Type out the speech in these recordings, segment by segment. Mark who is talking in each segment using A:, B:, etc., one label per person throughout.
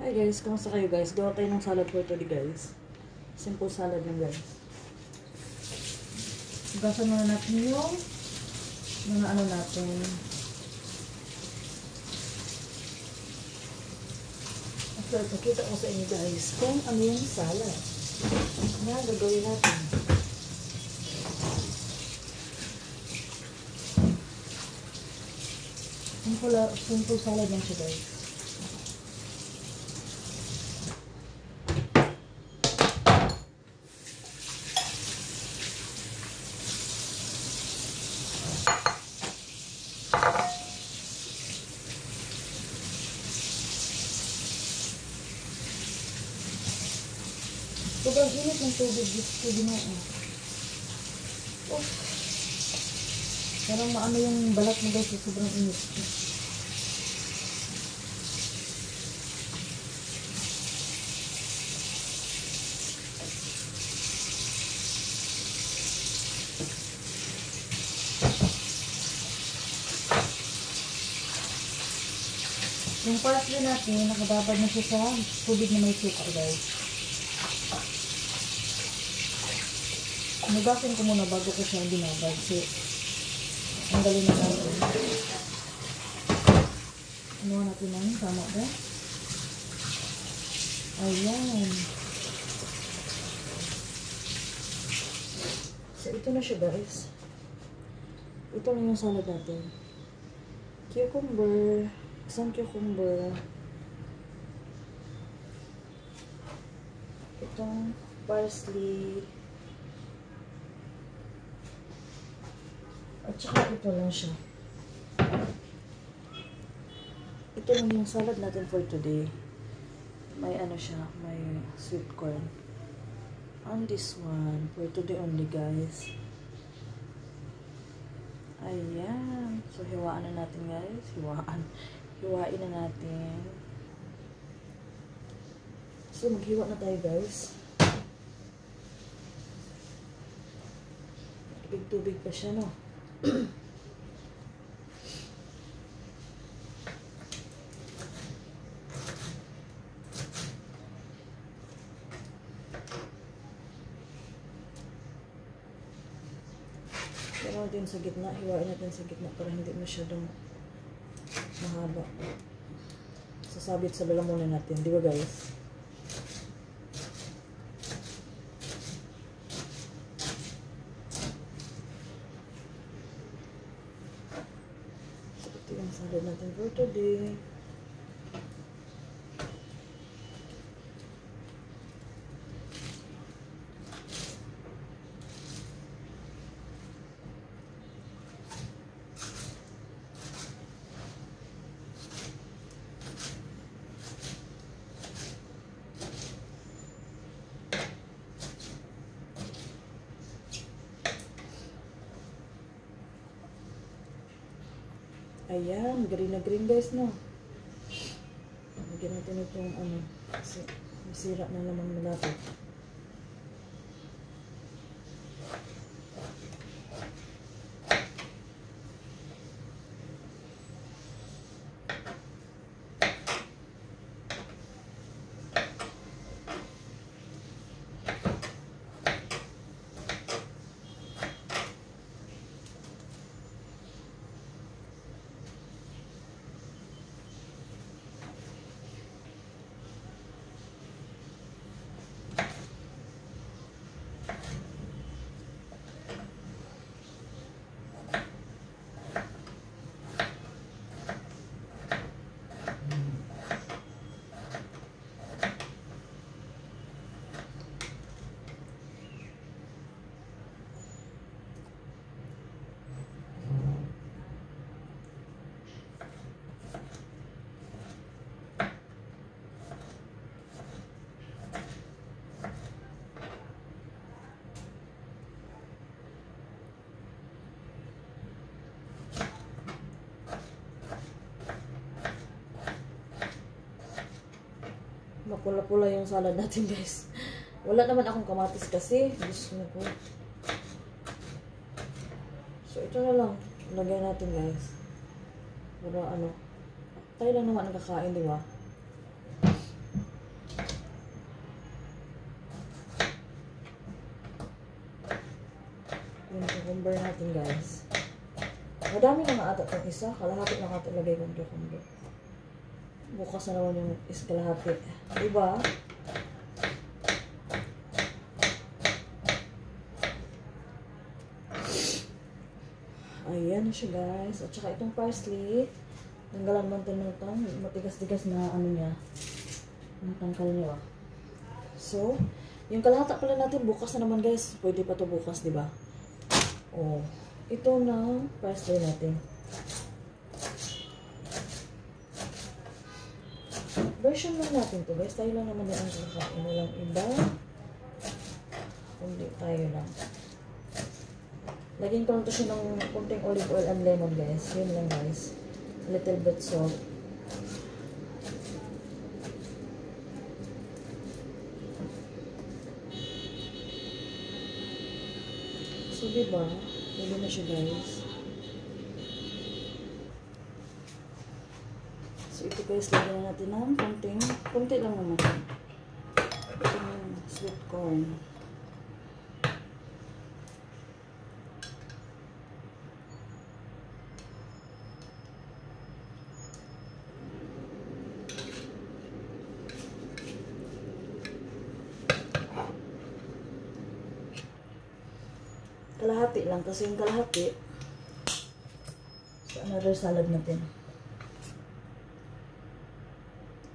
A: Hi guys, kamusta kayo guys? Gawa tayo ng salad for today guys. Simple salad lang guys. Hugasan muna natin yung mga ano natin. So, ipakita ko sa inyo guys kung ano yung salad na gagawin natin. Simple salad lang siya guys. Sobrang init ng tubig dito na. Oh. Parang maano yung balat mo guys, sobrang init. Yung parsley natin, nakababad na siya sa tubig na may suka guys. Nugasin ko muna bago ko siya binabad. So, ang galing na natin. Ano natin na yun? Tama ba? Ayan. So, ito na siya guys. Ito na yung salad natin. Cucumber. Isang cucumber. Itong parsley. At saka ito lang siya. Ito lang yung salad natin for today. May ano siya, may sweet corn. On this one, for today only guys. Ayan. So, hiwaan na natin guys. Hiwain na natin. So, maghiwa na tayo guys. Tubig-tubig pa siya, no? Pero din sa gitna, hiwain natin sa gitna para hindi masyadong mahaba. Sasabit sa lalamunan natin, di ba guys? Yung salad natin for today. Ayan, green na green guys, no? Lagyan natin itong ano, kasi masira na naman malapit. Mapula-pula yung salad natin guys. Wala naman akong kamatis kasi. Gusto na po. So ito na lang. Lagay natin guys. Para ano. Tayo lang naman ang kakain, di ba? cucumber natin, guys. Madami na nga ata itong isa. Kalahati na nga lagay kong cucumber. Bukas na naman yung kalahati. Diba? Ayan na siya, guys. At saka itong parsley. Tanggalan man ito matigas-tigas na ano niya. Ang tangkal niya. So, yung kalahata pala natin, bukas na naman, guys. Pwede pa to bukas, diba? Oh, ito na parsley natin. Version lang natin to, guys. Tayo lang naman ang kakain. Walang iba. Kundi tayo lang. Lagyan ko lang to siya ng kunting olive oil and lemon, guys. Yun lang, guys. A little bit salt. So, diba? Pwede na siya, guys. So, ito, guys, lagyan na natin ng konti lang naman. Itong sweet corn. Kalahati lang kasi yung kalahati sa another salad natin.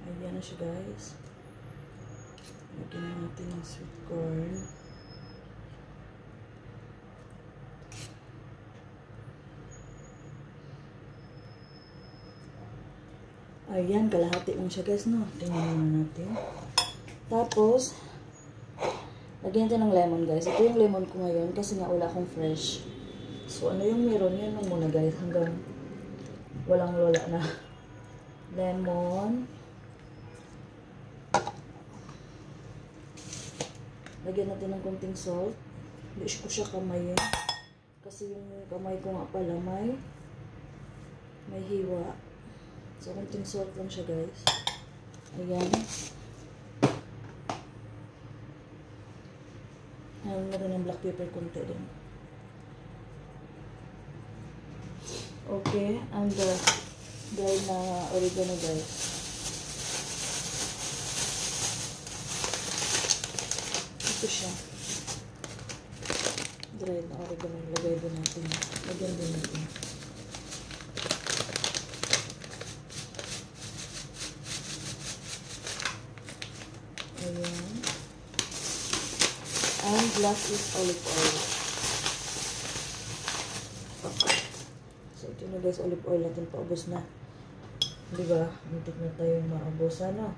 A: Ayan na siya, guys. Lagyan na natin ng sweet corn. Ayan, kalahati lang siya, guys, no? Tingnan na natin. Tapos, lagyan natin ng lemon, guys. Ito yung lemon ko ngayon kasi nga wala akong fresh. So, ano yung meron? Yun lang muna, guys. Hanggang walang lola na. Lemon. Lagyan natin ng konting salt. Hindi ko siya kamayin. Kasi yung kamay ko nga pala may hiwa. So, konting salt lang siya, guys. Ayan. Ayan na rin ng black pepper konti din. Okay. And dried na oregano, guys. Ito siya. Dried na oregano. Lagay din natin. Lagyan din natin. Ayan. And last is olive oil. So, ito na, guys, olive oil natin. Paubos na. Diba? Muntik na tayo maubos. Ano?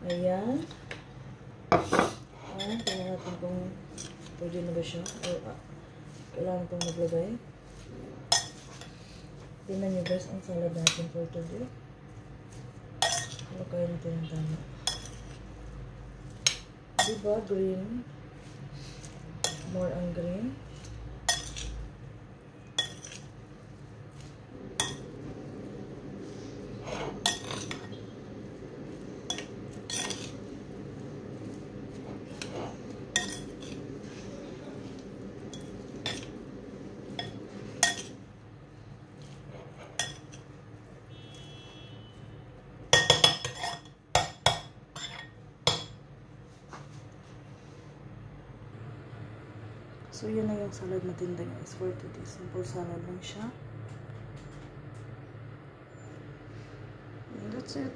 A: Ayan. Ayan. Tingnan natin kung pwede na ba siya. O, kailangan itong maglagay. Tingnan nyo, guys, ang salad natin for today. Lagay natin ang tama. Diba? Green. More on green. So, yun na yung salad natin, guys, for today. Simple salad lang siya. And that's it.